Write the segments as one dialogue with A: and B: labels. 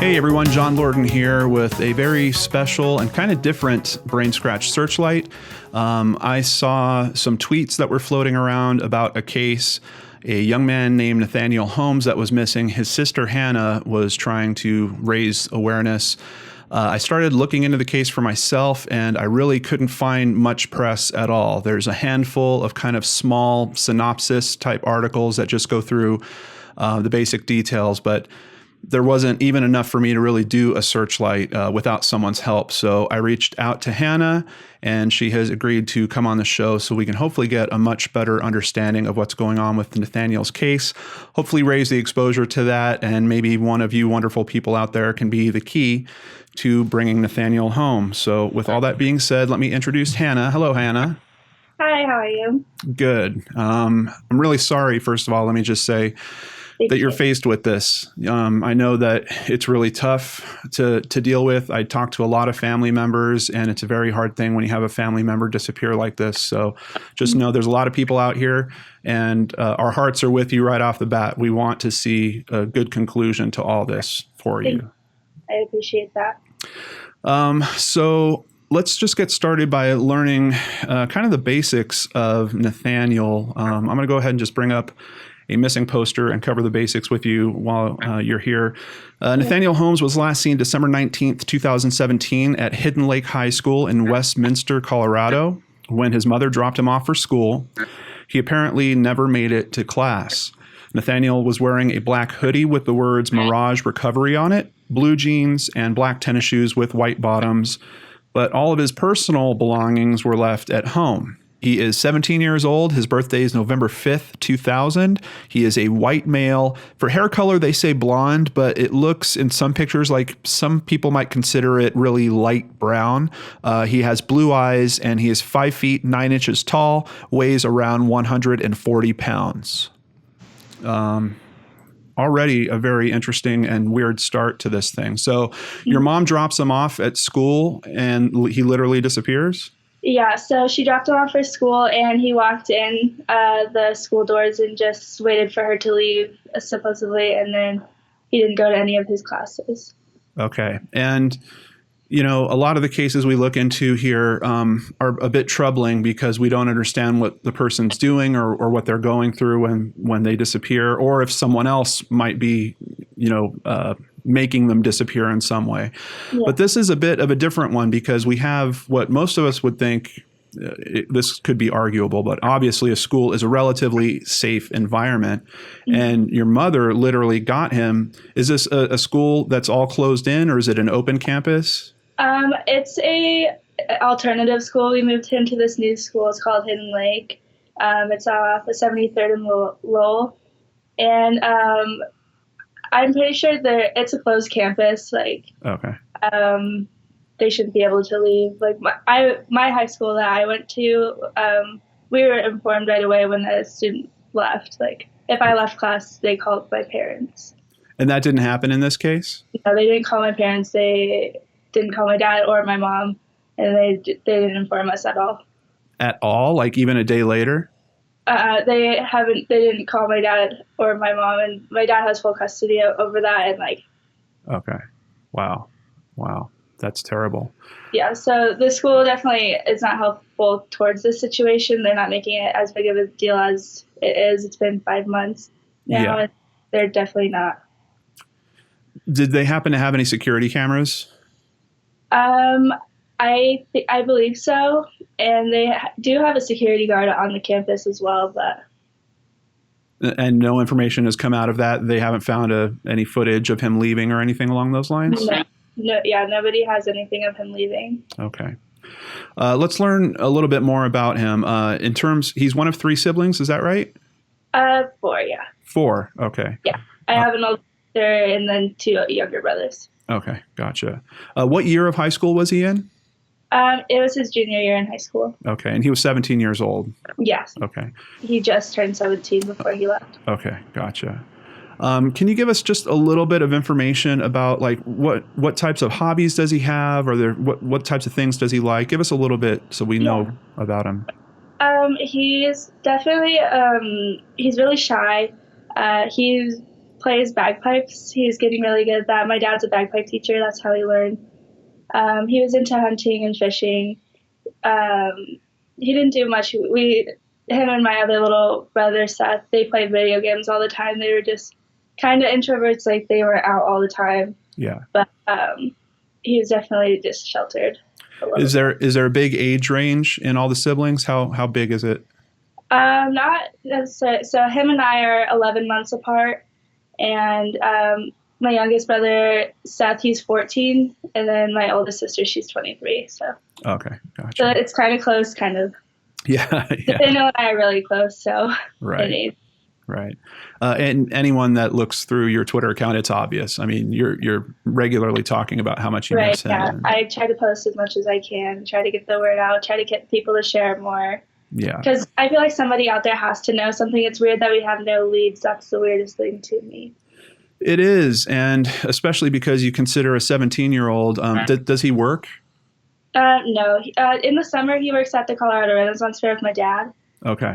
A: Hey everyone, John Lorden here with a very special and kind of different Brainscratch Searchlight. I saw some tweets that were floating around about a case, a young man named Nathaniel Holmes that was missing. His sister Hannah was trying to raise awareness. I started looking into the case for myself, and I really couldn't find much press at all. There's a handful of kind of small synopsis type articles that just go through the basic details, but there wasn't even enough for me to really do a searchlight without someone's help. So I reached out to Hannah, and she has agreed to come on the show so we can hopefully get a much better understanding of what's going on with Nathaniel's case, hopefully raise the exposure to that, and maybe one of you wonderful people out there can be the key to bringing Nathaniel home. So with all that being said, let me introduce Hannah. Hello, Hannah.
B: Hi, how are you?
A: Good. I'm really sorry, first of all, let me just say, that you're faced with this. I know that it's really tough to deal with. I talked to a lot of family members, and it's a very hard thing when you have a family member disappear like this. So just know there's a lot of people out here, and our hearts are with you right off the bat. We want to see a good conclusion to all this for you.
B: I appreciate that.
A: So let's just get started by learning kind of the basics of Nathaniel. I'm going to go ahead and just bring up a missing poster and cover the basics with you while you're here. Nathaniel Holmes was last seen December 19th, 2017 at Hidden Lake High School in Westminster, Colorado. When his mother dropped him off for school, he apparently never made it to class. Nathaniel was wearing a black hoodie with the words Mirage Recovery on it, blue jeans, and black tennis shoes with white bottoms, but all of his personal belongings were left at home. He is 17 years old. His birthday is November 5th, 2000. He is a white male. For hair color, they say blonde, but it looks in some pictures like some people might consider it really light brown. He has blue eyes, and he is 5 feet 9 inches tall, weighs around 140 pounds. Already a very interesting and weird start to this thing. So your mom drops him off at school, and he literally disappears?
B: Yeah, so she dropped him off for school, and he walked in the school doors and just waited for her to leave, supposedly, and then he didn't go to any of his classes.
A: Okay. And, you know, a lot of the cases we look into here are a bit troubling because we don't understand what the person's doing or what they're going through when they disappear, or if someone else might be, making them disappear in some way. Yeah. But this is a bit of a different one because we have what most of us would think, this could be arguable, but obviously a school is a relatively safe environment. Mm-hmm. And your mother literally got him. Is this a school that's all closed in, or is it an open campus?
B: It's a alternative school. We moved him to this new school. It's called Hidden Lake. It's off of 73rd and Lowell. And I'm pretty sure it's a closed campus. Like, okay. They shouldn't be able to leave. Like my high school that I went to, we were informed right away when a student left. Like, if I left class, they called my parents.
A: And that didn't happen in this case?
B: No, they didn't call my parents. They didn't call my dad or my mom, and they didn't inform us at all.
A: At all? Like even a day later?
B: They didn't call my dad or my mom, and my dad has full custody over that, and like.
A: Okay. Wow. That's terrible.
B: Yeah. So the school definitely is not helpful towards this situation. They're not making it as big of a deal as it is. It's been 5 months now. Yeah. And they're definitely not.
A: Did they happen to have any security cameras?
B: I believe so, and they do have a security guard on the campus as well, but.
A: And no information has come out of that? They haven't found any footage of him leaving or anything along those lines?
B: No, yeah, nobody has anything of him leaving.
A: Okay. Let's learn a little bit more about him. He's one of 3 siblings, is that right?
B: 4, yeah.
A: 4, okay.
B: Yeah, I have an older and then 2 younger brothers.
A: Okay, gotcha. What year of high school was he in?
B: It was his junior year in high school.
A: Okay, and he was 17 years old?
B: Yes.
A: Okay.
B: He just turned 17 before he left.
A: Okay, gotcha. Can you give us just a little bit of information about like what types of hobbies does he have, or what types of things does he like? Give us a little bit so we know about him.
B: He's definitely he's really shy. He's plays bagpipes. He's getting really good at that. My dad's a bagpipe teacher. That's how he learned. He was into hunting and fishing. He didn't do much. Him and my other little brother, Seth, they played video games all the time. They were just kind of introverts, like they were out all the time.
A: Yeah.
B: But he was definitely just sheltered.
A: Is there a big age range in all the siblings? How big is it?
B: Not necessarily. So him and I are 11 months apart, and my youngest brother, Seth, he's 14, and then my oldest sister, she's 23. So
A: okay, gotcha.
B: So it's kind of close, kind of.
A: Yeah.
B: Nathaniel and I are really close, so
A: right. Right. And anyone that looks through your Twitter account, it's obvious. I mean, you're regularly talking about how much you miss him.
B: Yeah. I try to post as much as I can, try to get the word out, try to get people to share more.
A: Yeah.
B: Because I feel like somebody out there has to know something. It's weird that we have no leads. That's the weirdest thing to me.
A: It is, and especially because you consider a 17-year-old. Does he work?
B: No. In the summer, he works at the Colorado Renaissance Fair with my dad.
A: Okay.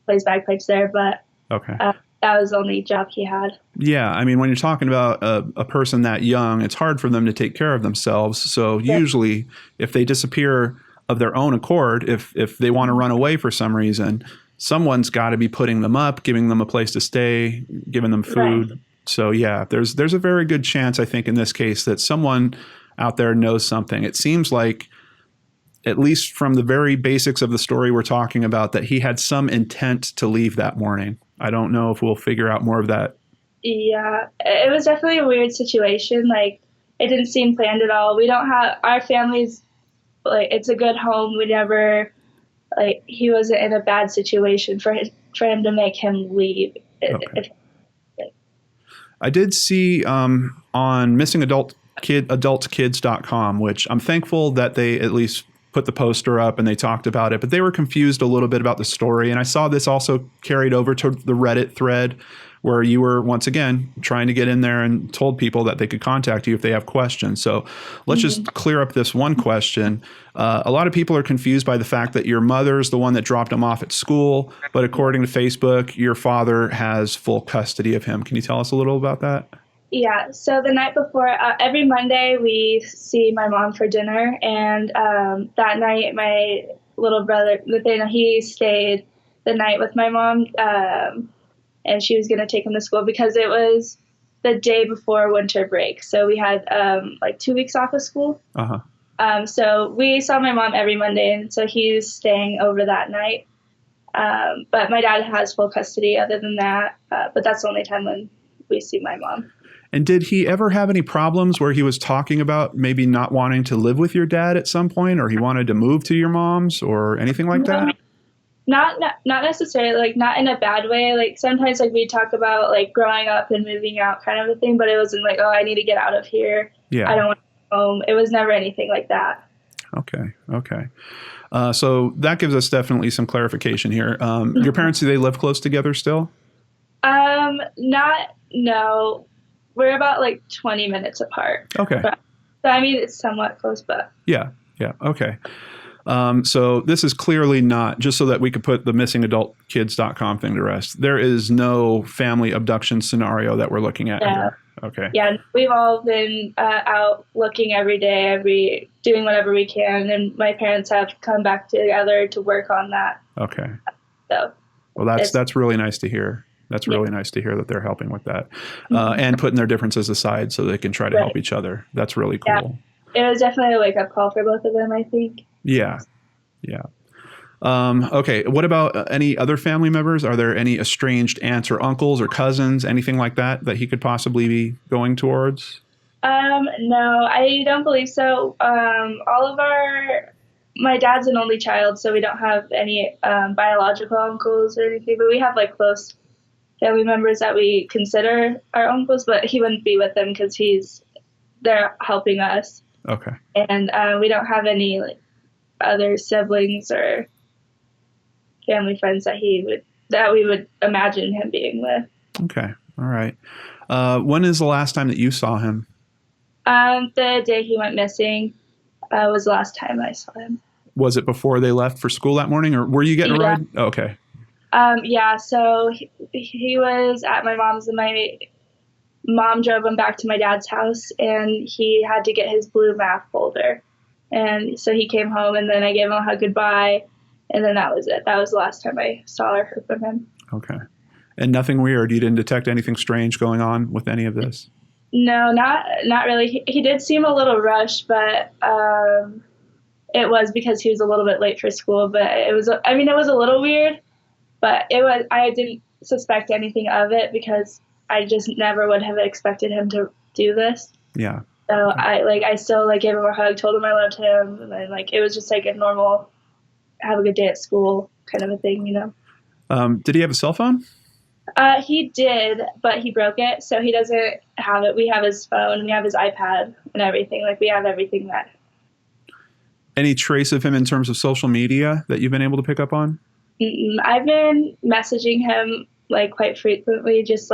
B: Plays bagpipes there, but
A: okay.
B: That was the only job he had.
A: Yeah, I mean, when you're talking about a person that young, it's hard for them to take care of themselves. So usually, if they disappear of their own accord, if they want to run away for some reason, someone's got to be putting them up, giving them a place to stay, giving them food. Right. So yeah, there's a very good chance, I think, in this case that someone out there knows something. It seems like, at least from the very basics of the story we're talking about, that he had some intent to leave that morning. I don't know if we'll figure out more of that. Yeah,
B: it was definitely a weird situation. Like, it didn't seem planned at all. We don't have, our family's, like, it's a good home. We never, like, he wasn't in a bad situation for him to make him leave.
A: Okay. I did see on missingadultkids.com, which I'm thankful that they at least put the poster up and they talked about it, but they were confused a little bit about the story. And I saw this also carried over to the Reddit thread where you were once again trying to get in there and told people that they could contact you if they have questions. So let's just clear up this one question. A lot of people are confused by the fact that your mother's the one that dropped him off at school, but according to Facebook, your father has full custody of him. Can you tell us a little about that?
B: Yeah, so the night before, every Monday we see my mom for dinner, and that night my little brother, Nathaniel, he stayed the night with my mom, and she was going to take him to school because it was the day before winter break, so we had like 2 weeks off of school. So we saw my mom every Monday, and so he's staying over that night, but my dad has full custody other than that, but that's the only time when we see my mom.
A: And did he ever have any problems where he was talking about maybe not wanting to live with your dad at some point, or he wanted to move to your mom's or anything like that?
B: Not necessarily, like, not in a bad way. Like, sometimes, like, we talk about, like, growing up and moving out kind of a thing, but it wasn't like, oh, I need to get out of here.
A: Yeah.
B: I don't want to go home. It was never anything like that.
A: Okay. So that gives us definitely some clarification here. Your parents, do they live close together still?
B: No. We're about like 20 minutes apart.
A: Okay.
B: So I mean, it's somewhat close, but.
A: Yeah. Okay. So this is clearly not, just so that we could put the missingadultkids.com thing to rest, there is no family abduction scenario that we're looking at here. Okay.
B: Yeah, we've all been out looking every day, doing whatever we can, and my parents have come back together to work on that.
A: Okay.
B: So.
A: Well, that's really nice to hear. That's really nice to hear that they're helping with that and putting their differences aside so they can try to help each other. That's really cool.
B: Yeah. It was definitely a wake-up call for both of them, I think.
A: Yeah. Okay. What about any other family members? Are there any estranged aunts or uncles or cousins, anything like that he could possibly be going towards?
B: No, I don't believe so. My dad's an only child, so we don't have any biological uncles or anything, but we have like close family members that we consider our uncles, but he wouldn't be with them because they're helping us.
A: Okay.
B: And we don't have any like other siblings or family friends that we would imagine him being with.
A: Okay. All right. When is the last time that you saw him?
B: The day he went missing was the last time I saw him.
A: Was it before they left for school that morning, or were you getting a ride? Oh, okay.
B: Yeah, so he was at my mom's, and my mom drove him back to my dad's house, and he had to get his blue math folder. And so he came home, and then I gave him a hug goodbye, and then that was it. That was the last time I saw or heard from him.
A: Okay. And nothing weird? You didn't detect anything strange going on with any of this?
B: No, not really. He did seem a little rushed, but it was because he was a little bit late for school. But it was, I mean, it was a little weird, but I didn't suspect anything of it because I just never would have expected him to do this.
A: Yeah.
B: So I still gave him a hug, told him I loved him, and then it was just a normal have a good day at school kind of a thing,
A: Did he have a cell phone?
B: He did, but he broke it, so he doesn't have it. We have his phone, we have his iPad and everything. We have everything that.
A: Any trace of him in terms of social media that you've been able to pick up on?
B: I've been messaging him quite frequently, just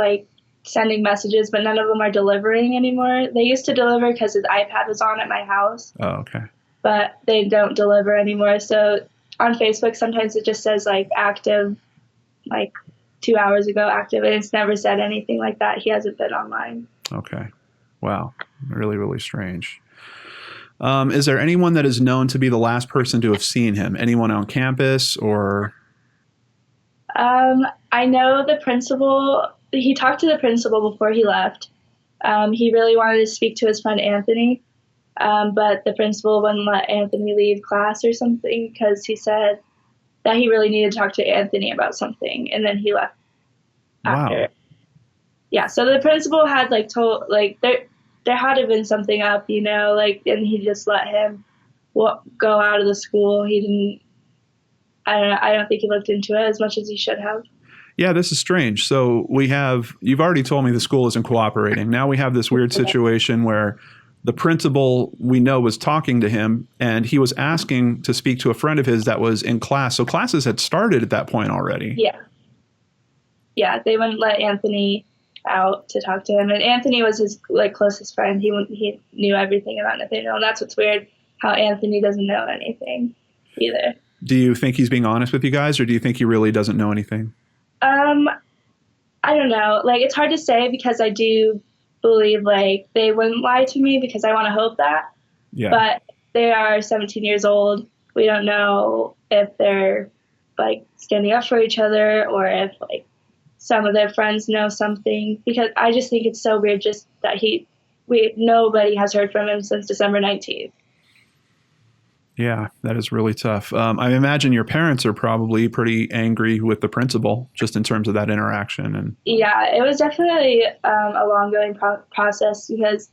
B: sending messages, but none of them are delivering anymore. They used to deliver because his iPad was on at my house.
A: Oh, okay.
B: But they don't deliver anymore. So on Facebook, sometimes it just says active, 2 hours ago active, and it's never said anything like that. He hasn't been online.
A: Okay. Wow. Really, really strange. Is there anyone that is known to be the last person to have seen him? Anyone on campus or?
B: I know the principal. He talked to the principal before he left. He really wanted to speak to his friend Anthony, but the principal wouldn't let Anthony leave class or something because he said that he really needed to talk to Anthony about something, and then he left after.
A: Wow.
B: Yeah, so the principal had told there had to have been something up, and he just let him go out of the school. He didn't. I don't think he looked into it as much as he should have.
A: Yeah, this is strange. So you've already told me the school isn't cooperating. Now we have this weird situation where the principal we know was talking to him and he was asking to speak to a friend of his that was in class. So classes had started at that point already.
B: Yeah. Yeah, they wouldn't let Anthony out to talk to him. And Anthony was his closest friend. He knew everything about Nathaniel. And that's what's weird, how Anthony doesn't know anything either.
A: Do you think he's being honest with you guys, or do you think he really doesn't know anything?
B: I don't know. It's hard to say because I do believe they wouldn't lie to me because I want to hope that.
A: Yeah.
B: But they are 17 years old. We don't know if they're standing up for each other or if some of their friends know something, because I just think it's so weird just that nobody has heard from him since December 19th.
A: Yeah, that is really tough. I imagine your parents are probably pretty angry with the principal just in terms of that interaction. And
B: yeah, it was definitely a long-going process because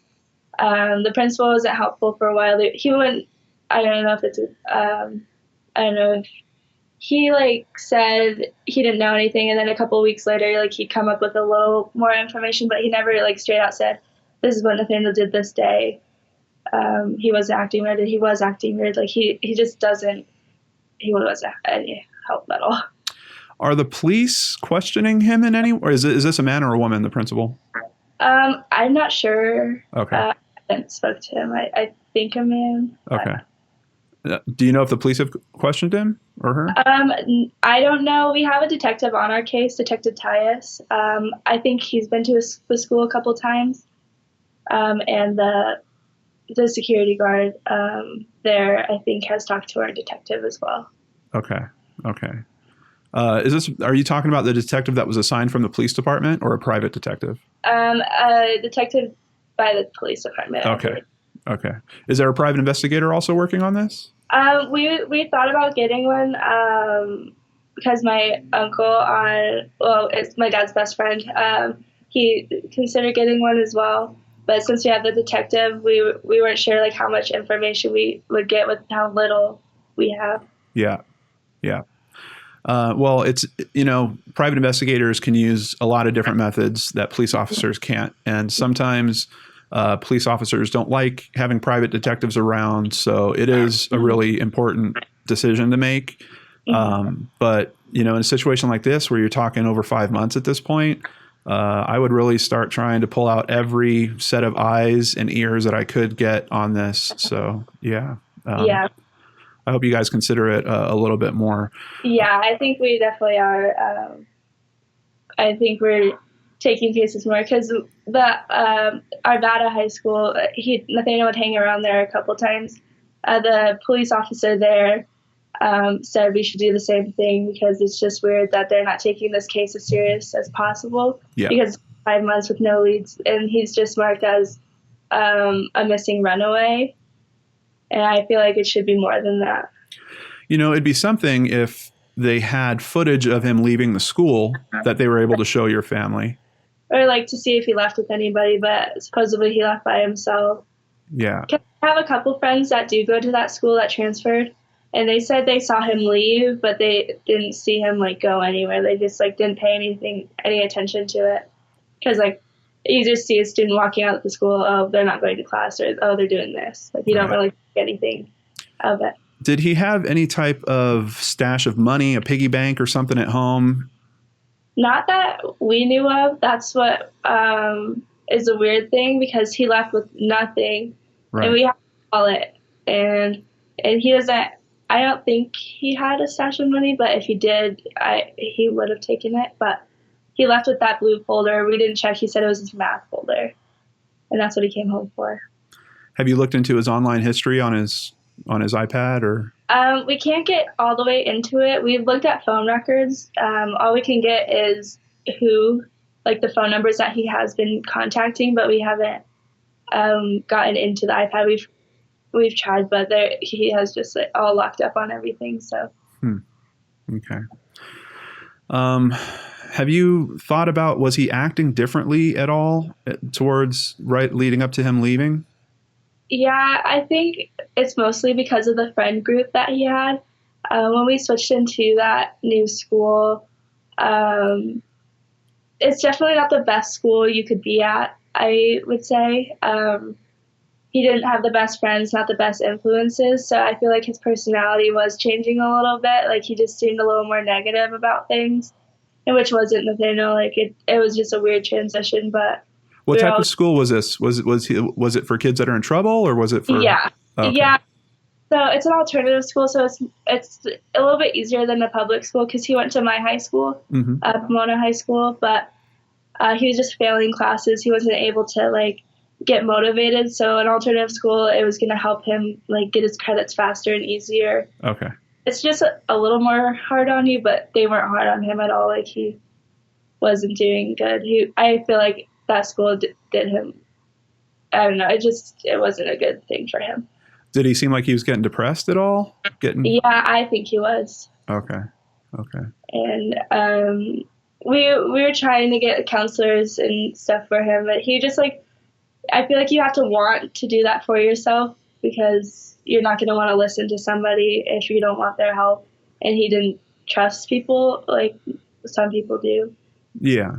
B: the principal wasn't helpful for a while. He wouldn't. I don't know if it's. I don't know if he said he didn't know anything, and then a couple of weeks later, he'd come up with a little more information, but he never straight out said, "This is what Nathaniel did this day." He wasn't acting weird. He was acting weird. He just doesn't. He wasn't any help at all.
A: Are the police questioning him in any? Or is this a man or a woman? The principal.
B: I'm not sure.
A: Okay.
B: I haven't spoke to him. I think a man.
A: Okay. Do you know if the police have questioned him or her?
B: I don't know. We have a detective on our case, Detective Tyus. I think he's been to the school a couple times, and the security guard there, I think, has talked to our detective as well.
A: Okay. Are you talking about the detective that was assigned from the police department or a private detective?
B: A detective by the police department.
A: Okay. Is there a private investigator also working on this?
B: We thought about getting one because my uncle it's my dad's best friend. He considered getting one as well. But since we have the detective, we weren't sure how much information we would get with how little we have.
A: Yeah. Well, it's, private investigators can use a lot of different methods that police officers can't. And sometimes police officers don't like having private detectives around. So it is a really important decision to make. But, in a situation like this where you're talking over 5 months at this point, I would really start trying to pull out every set of eyes and ears that I could get on this. So, yeah.
B: Yeah.
A: I hope you guys consider it a little bit more.
B: Yeah, I think we definitely are. I think we're taking cases more, because the Arvada High School, Nathaniel would hang around there a couple times. The police officer there said we should do the same thing, because it's just weird that they're not taking this case as serious as possible.
A: Yeah.
B: Because 5 months with no leads, and he's just marked as a missing runaway. And I feel like it should be more than that.
A: You know, it'd be something if they had footage of him leaving the school that they were able to show your family.
B: Or like to see if he left with anybody, but supposedly he left by himself.
A: Yeah.
B: I have a couple friends that do go to that school that transferred, and they said they saw him leave, but they didn't see him like go anywhere. They just like didn't pay any attention to it, because like you just see a student walking out of the school, oh, they're not going to class, or oh, they're doing this. Like you don't really get anything of it.
A: Did he have any type of stash of money, a piggy bank or something at home?
B: Not that we knew of. That's what is a weird thing, because he left with nothing,
A: Right.
B: and we have to call it. And he doesn't. I don't think he had a stash of money, but if he did, he would have taken it. But he left with that blue folder. We didn't check. He said it was his math folder, and that's what he came home for.
A: Have you looked into his online history on his iPad or?
B: We can't get all the way into it. We've looked at phone records. All we can get is the phone numbers that he has been contacting, but we haven't gotten into the iPad. We've tried, but he has just all locked up on everything. So.
A: Okay. Have you thought about, was he acting differently at all towards leading up to him leaving?
B: Yeah, I think it's mostly because of the friend group that he had. When we switched into that new school, it's definitely not the best school you could be at, I would say. He didn't have the best friends, not the best influences, so I feel like his personality was changing a little bit. Like, he just seemed a little more negative about things, and which wasn't Nathaniel. Like, it was just a weird transition, but...
A: What type of school was this? Was it for kids that are in trouble, or was it for?
B: Yeah,
A: okay.
B: Yeah. So it's an alternative school, so it's a little bit easier than the public school, because he went to my high school, Pomona High School, but he was just failing classes. He wasn't able to get motivated. So an alternative school, it was going to help him get his credits faster and easier.
A: Okay. It's
B: just a little more hard on you, but they weren't hard on him at all. He wasn't doing good. I feel like that school did him, I don't know, it wasn't a good thing for him.
A: Did he seem like he was getting depressed at all?
B: Yeah, I think he was.
A: Okay.
B: And we were trying to get counselors and stuff for him, but he just I feel like you have to want to do that for yourself, because you're not going to want to listen to somebody if you don't want their help. And he didn't trust people like some people do.
A: Yeah.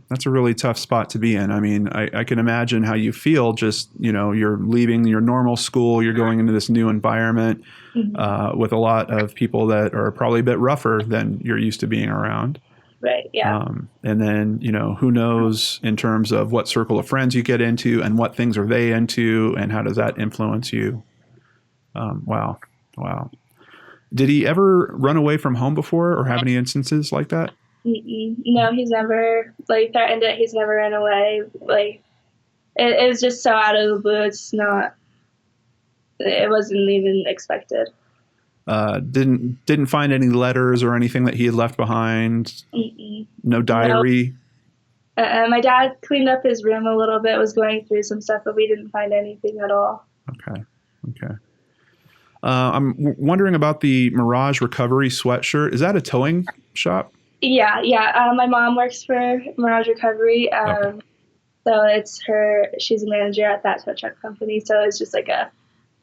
A: That's a really tough spot to be in. I mean, I can imagine how you feel. Just, you're leaving your normal school, you're going into this new environment with a lot of people that are probably a bit rougher than you're used to being around.
B: Right, yeah.
A: And then, who knows in terms of what circle of friends you get into and what things are they into and how does that influence you? Wow. Did he ever run away from home before or have any instances like that?
B: No, he's never threatened it. He's never run away. It was just so out of the blue. It wasn't even expected.
A: Didn't find any letters or anything that he had left behind. No diary.
B: No. My dad cleaned up his room a little bit, was going through some stuff, but we didn't find anything at all.
A: Okay. I'm wondering about the Mirage Recovery sweatshirt. Is that a towing shop?
B: Yeah. My mom works for Mirage Recovery.
A: Okay.
B: So it's she's a manager at that tow truck company. So it's just a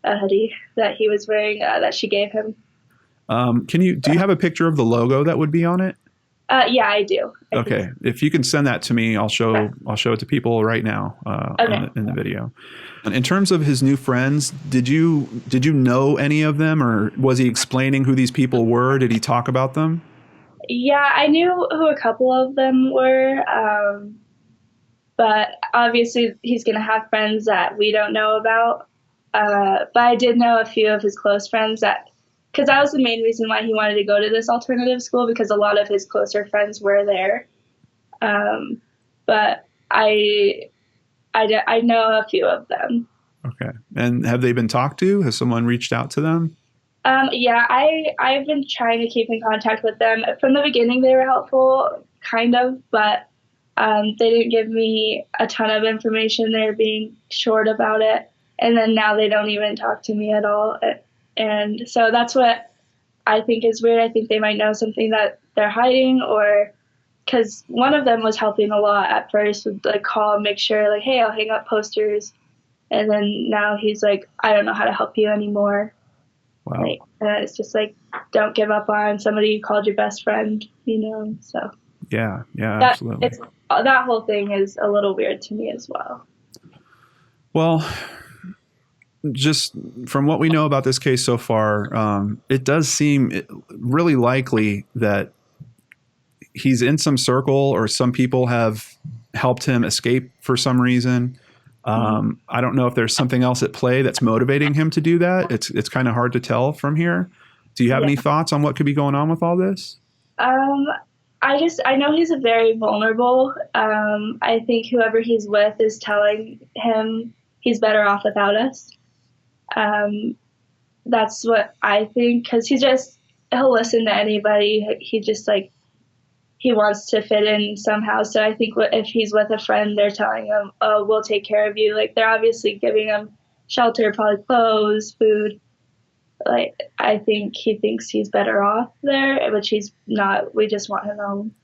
B: hoodie that he was wearing that she gave him.
A: Do you have a picture of the logo that would be on it?
B: Yeah, I do.
A: Okay. If you can send that to me, I'll show it to people right now in the video. And in terms of his new friends, did you know any of them, or was he explaining who these people were? Did he talk about them?
B: Yeah, I knew who a couple of them were, but obviously he's going to have friends that we don't know about. But I did know a few of his close friends because that was the main reason why he wanted to go to this alternative school, because a lot of his closer friends were there. But I know a few of them.
A: Okay. And have they been talked to? Has someone reached out to them?
B: Yeah, I've been trying to keep in contact with them. From the beginning, they were helpful, kind of, but they didn't give me a ton of information. They're being short about it, and then now they don't even talk to me at all. And so that's what I think is weird. I think they might know something that they're hiding, or because one of them was helping a lot at first, would like call and make sure, like, hey, I'll hang up posters, and then now he's like, I don't know how to help you anymore.
A: Wow.
B: Like, it's just like, don't give up on somebody you called your best friend, So
A: Yeah, absolutely.
B: That whole thing is a little weird to me as well.
A: Well, just from what we know about this case so far, it does seem really likely that he's in some circle or some people have helped him escape for some reason. I don't know if there's something else at play that's motivating him to do that. It's kind of hard to tell from here. Do you have any thoughts on what could be going on with all this?
B: I know he's a very vulnerable. I think whoever he's with is telling him he's better off without us. That's what I think, because he'll listen to anybody. He just like, he wants to fit in somehow. So I think if he's with a friend, they're telling him, oh, we'll take care of you. Like, they're obviously giving him shelter, probably clothes, food. Like, I think he thinks he's better off there, which he's not. We just want him home.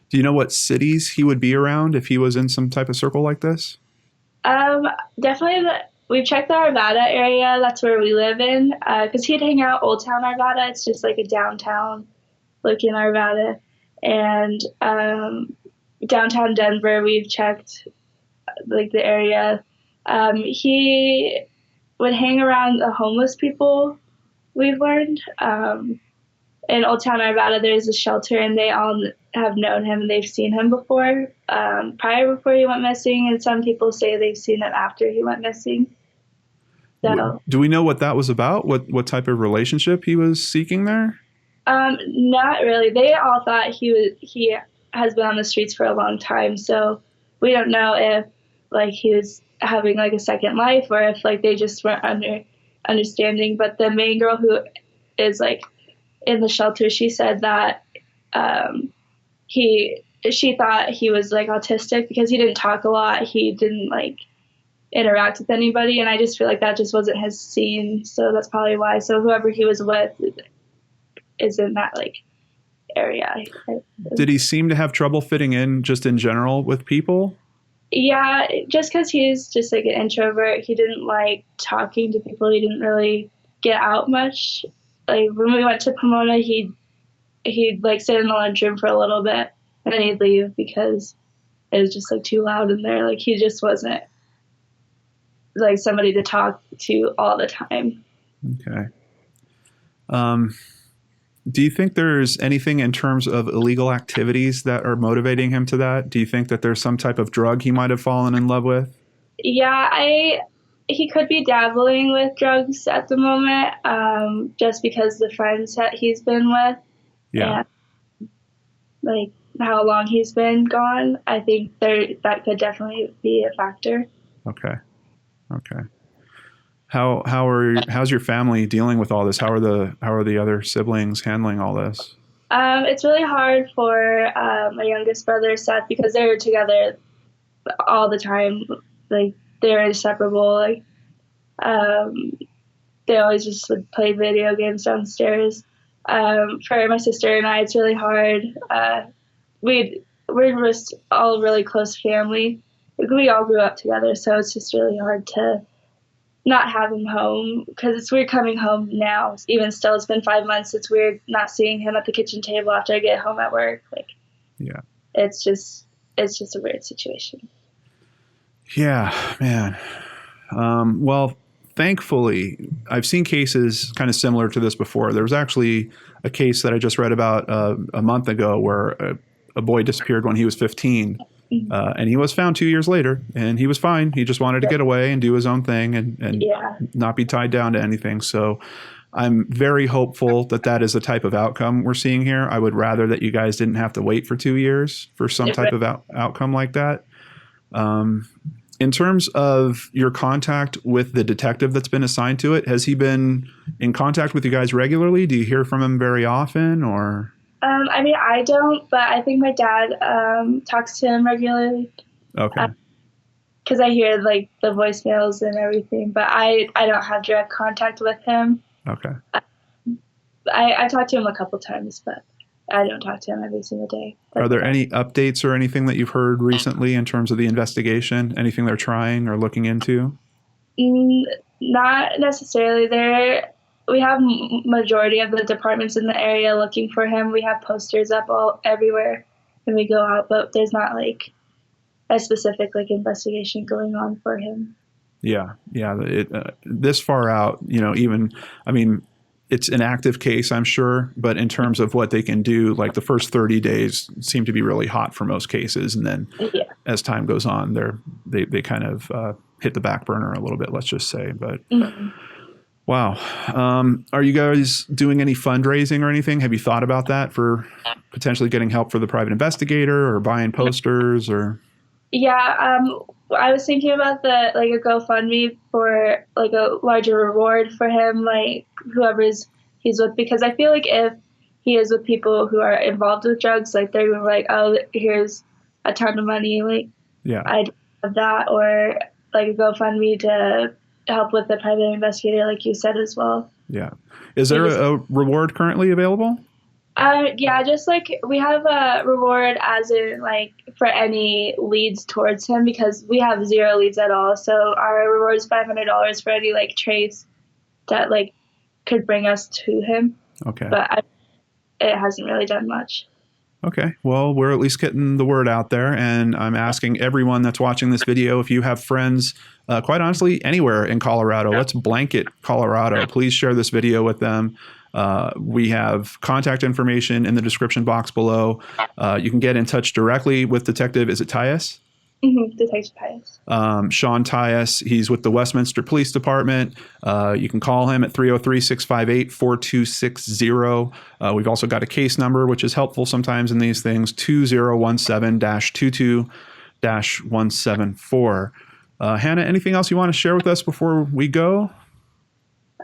A: Do you know what cities he would be around if he was in some type of circle like this?
B: Definitely. We've checked the Arvada area. That's where we live in. Because he'd hang out Old Town Arvada. It's just like a downtown looking Arvada. And downtown Denver, we've checked like the area. He would hang around the homeless people, we've learned. In Old Town Arvada, there's a shelter, and they all have known him. They've seen him before, before he went missing, and some people say they've seen him after he went missing. So,
A: do we know what that was about? What type of relationship he was seeking there?
B: Not really. They all thought he has been on the streets for a long time, so we don't know if like he was having like a second life, or if like they just weren't understanding. But the main girl who is like in the shelter, she said that she thought he was like autistic because he didn't talk a lot. He didn't like interact with anybody, and I just feel like that just wasn't his scene. So that's probably why. So whoever he was with is in that like area.
A: Did he seem to have trouble fitting in just in general with people?
B: Yeah, just because he's just like an introvert. He didn't like talking to people. He didn't really get out much. Like when we went to Pomona, he'd like sit in the lunchroom for a little bit, and then he'd leave because it was just like too loud in there. Like he just wasn't like somebody to talk to all the time.
A: Okay. Do you think there's anything in terms of illegal activities that are motivating him to that? Do you think that there's some type of drug he might have fallen in love with?
B: Yeah, he could be dabbling with drugs at the moment, just because the friends that he's been with.
A: Yeah.
B: And, like how long he's been gone, I think that could definitely be a factor.
A: Okay. How's your family dealing with all this? How are the other siblings handling all this?
B: It's really hard for my youngest brother Seth, because they're together all the time. Like they're inseparable. Like they always just would play video games downstairs. For my sister and I, it's really hard. We're just all really close family. We all grew up together, so it's just really hard to not have him home, because it's weird coming home now. Even still, it's been 5 months. It's weird not seeing him at the kitchen table after I get home at work. Like,
A: yeah,
B: it's just a weird situation.
A: Yeah, man. Well, thankfully, I've seen cases kind of similar to this before. There was actually a case that I just read about a month ago where a boy disappeared when he was 15. And he was found 2 years later, and he was fine. He just wanted to get away and do his own thing and not be tied down to anything. So I'm very hopeful that that is the type of outcome we're seeing here. I would rather that you guys didn't have to wait for 2 years for some type of outcome like that. In terms of your contact with the detective that's been assigned to it, has he been in contact with you guys regularly? Do you hear from him very often, or?
B: I mean, I don't, but I think my dad talks to him regularly.
A: Okay.
B: Because I hear like the voicemails and everything, but I don't have direct contact with him.
A: Okay.
B: I talked to him a couple times, but I don't talk to him every single day.
A: Are there any updates or anything that you've heard recently in terms of the investigation? Anything they're trying or looking into?
B: Not necessarily. We have majority of the departments in the area looking for him. We have posters up everywhere when we go out, but there's not like a specific like investigation going on for him.
A: Yeah. This far out, even, I mean, it's an active case, I'm sure, but in terms of what they can do, like the first 30 days seem to be really hot for most cases. And then as time goes on, they kind of hit the back burner a little bit, let's just say. But wow. Are you guys doing any fundraising or anything? Have you thought about that for potentially getting help for the private investigator or buying posters or?
B: Yeah, I was thinking about a GoFundMe for like a larger reward for him, like whoever's he's with, because I feel like if he is with people who are involved with drugs, like they're gonna be like, oh, here's a ton of money, like I'd have that, or like a GoFundMe to help with the private investigator, like you said as well.
A: Yeah, is there a reward currently available?
B: Yeah, just like we have a reward as in like for any leads towards him, because we have 0 leads at all. So our reward is $500 for any like trace that like could bring us to him.
A: Okay.
B: But it hasn't really done much.
A: Okay. Well, we're at least getting the word out there, and I'm asking everyone that's watching this video, if you have friends, quite honestly, anywhere in Colorado, let's blanket Colorado. Please share this video with them. We have contact information in the description box below. You can get in touch directly with Detective, is it Tyus?
B: Detective Tyus.
A: Shawn Tyus. He's with the Westminster Police Department. You can call him at 303-658-4260. We've also got a case number, which is helpful sometimes in these things, 2017-22-174. Hannah, anything else you want to share with us before we go?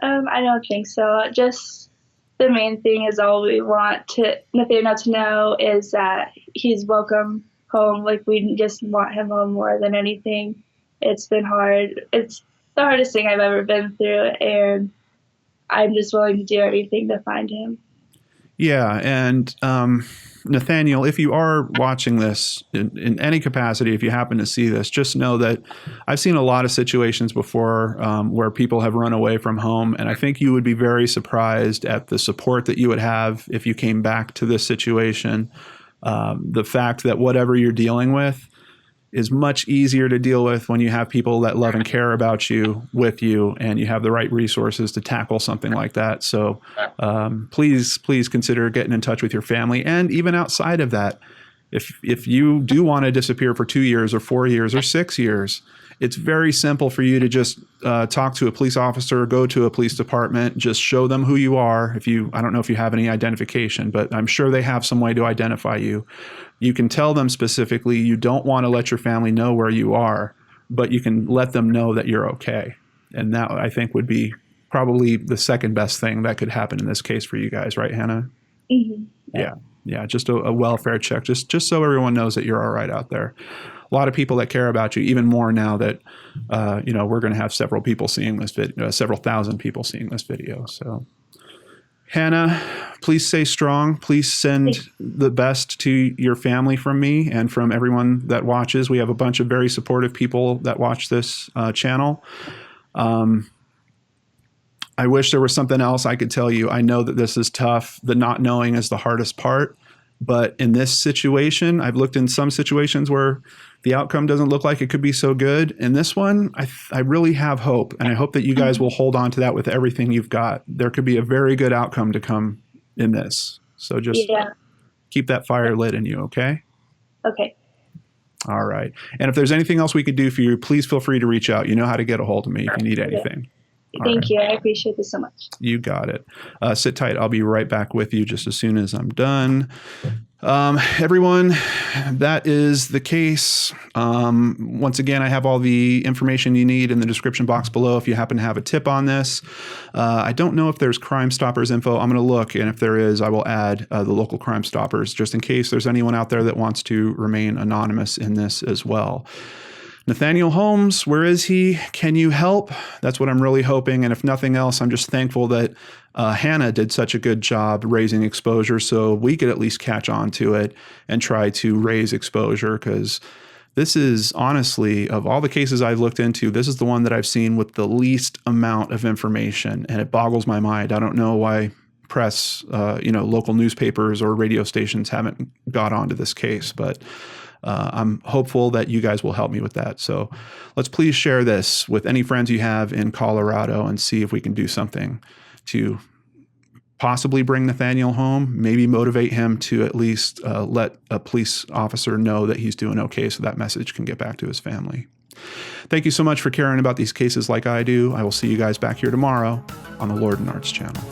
B: I don't think so. Just the main thing is all we want Nathaniel to know is that he's welcome home. Like, we just want him home more than anything. It's been hard. It's the hardest thing I've ever been through, and I'm just willing to do everything to find him. Yeah, and
A: Nathaniel, if you are watching this in any capacity, if you happen to see this, just know that I've seen a lot of situations before where people have run away from home, and I think you would be very surprised at the support that you would have if you came back to this situation. The fact that whatever you're dealing with is much easier to deal with when you have people that love and care about you with you, and you have the right resources to tackle something like that. So please consider getting in touch with your family. And even outside of that, if you do want to disappear for 2 years or 4 years or 6 years, it's very simple for you to just talk to a police officer, go to a police department, just show them who you are. I don't know if you have any identification, but I'm sure they have some way to identify you. You can tell them specifically you don't want to let your family know where you are, but you can let them know that you're okay. And that, I think, would be probably the second best thing that could happen in this case for you guys, right, Hannah?
B: Mm-hmm.
A: Yeah, just a welfare check, just so everyone knows that you're all right out there. A lot of people that care about you, even more now that we're going to have several people seeing this video, several thousand people seeing this video. So, Hannah, please stay strong. Please send the best to your family from me and from everyone that watches. We have a bunch of very supportive people that watch this channel. I wish there was something else I could tell you. I know that this is tough. The not knowing is the hardest part. But in this situation, I've looked in some situations where the outcome doesn't look like it could be so good. In this one, I really have hope. And I hope that you guys will hold on to that with everything you've got. There could be a very good outcome to come in this. So just keep that fire lit in you, okay?
B: Okay.
A: All right. And if there's anything else we could do for you, please feel free to reach out. You know how to get a hold of me if you need anything.
B: Thank you. I appreciate this so much.
A: You got it. Sit tight. I'll be right back with you just as soon as I'm done. Everyone, that is the case. Once again, I have all the information you need in the description box below if you happen to have a tip on this. I don't know if there's Crime Stoppers info. I'm going to look, and if there is, I will add the local Crime Stoppers just in case there's anyone out there that wants to remain anonymous in this as well. Nathaniel Holmes, where is he? Can you help? That's what I'm really hoping. And if nothing else, I'm just thankful that Hannah did such a good job raising exposure so we could at least catch on to it and try to raise exposure, because this is honestly, of all the cases I've looked into, this is the one that I've seen with the least amount of information. And it boggles my mind. I don't know why press, local newspapers or radio stations haven't got onto this case, but I'm hopeful that you guys will help me with that. So let's please share this with any friends you have in Colorado and see if we can do something to possibly bring Nathaniel home, maybe motivate him to at least let a police officer know that he's doing okay so that message can get back to his family. Thank you so much for caring about these cases like I do. I will see you guys back here tomorrow on the Lord and Arts channel.